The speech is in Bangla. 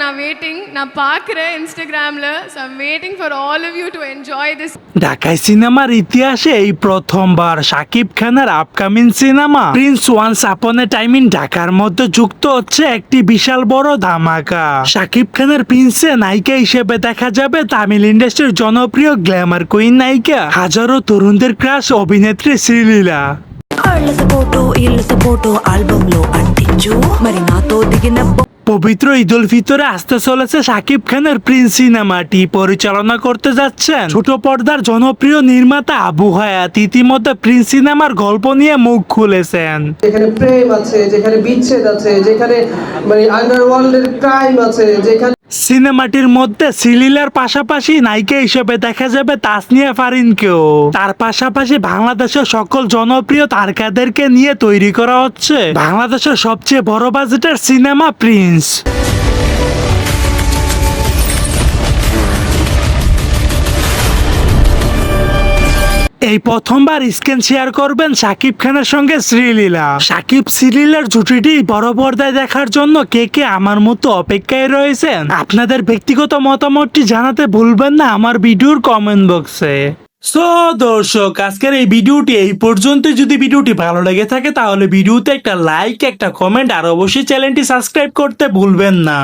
நான் வெயிட்டிங், நான் பார்க்குறேன் இன்ஸ்டாகிராமில். So I'm waiting for all of you to enjoy this. ঢাকায় সিনেমার ইতিহাসে এই প্রথমবার শাকিব খানের upcoming cinema Prince once upon A time in ঢাকার মধ্যে যুক্ত হচ্ছে একটি বিশাল বড় ধামাকা। শাকিব খানের প্রিন্সে নায়িকা হিসেবে দেখা যাবে তামিল ইন্ডাস্ট্রির জনপ্রিয় গ্ল্যামার কুইন নায়িকা, হাজারো তরুণদের ক্রাশ অভিনেত্রী শ্রীলীলা। পবিত্র ঈদ উল ফিতরে আসতে চলেছে শাকিব খানের প্রিন্স সিনেমাটি পরিচালনা করতে যাচ্ছেন ছোট পর্দার জনপ্রিয় নির্মাতা আবু হায়াত। ইতিমধ্যে প্রিন্স সিনেমার গল্প নিয়ে মুখ খুলেছেন। যেখানে প্রেম আছে, যেখানে বিচ্ছেদ আছে, যেখানে মানে আন্ডারওয়ার্ল্ডের ক্রাইম আছে, যেখানে সিনেমাটির মধ্যে শ্রীলীলার পাশাপাশি নায়িকা হিসেবে দেখা যাবে তাসনিয়া ফারিনকেও। তার পাশাপাশি বাংলাদেশের সকল জনপ্রিয় তারকাদেরকে নিয়ে তৈরি করা হচ্ছে বাংলাদেশের সবচেয়ে বড় বাজেটের সিনেমা প্রিন্স। এই প্রথমবার স্ক্রিন শেয়ার করবেন শাকিব খানের সঙ্গে শ্রীলীলা। শাকিব শ্রীলীলার জুটিটি বড় পর্দায় দেখার জন্য কে কে আমার মতো অপেক্ষায় রয়েছেন, আপনাদের ব্যক্তিগত মতামতটি জানাতে ভুলবেন না আমার ভিডিওর কমেন্ট বক্সে। সো দর্শক, আজকের এই ভিডিওটি এই পর্যন্ত। যদি ভিডিওটি ভালো লেগে থাকে তাহলে ভিডিওতে একটা লাইক, একটা কমেন্ট আর অবশ্যই চ্যানেলটি সাবস্ক্রাইব করতে ভুলবেন না।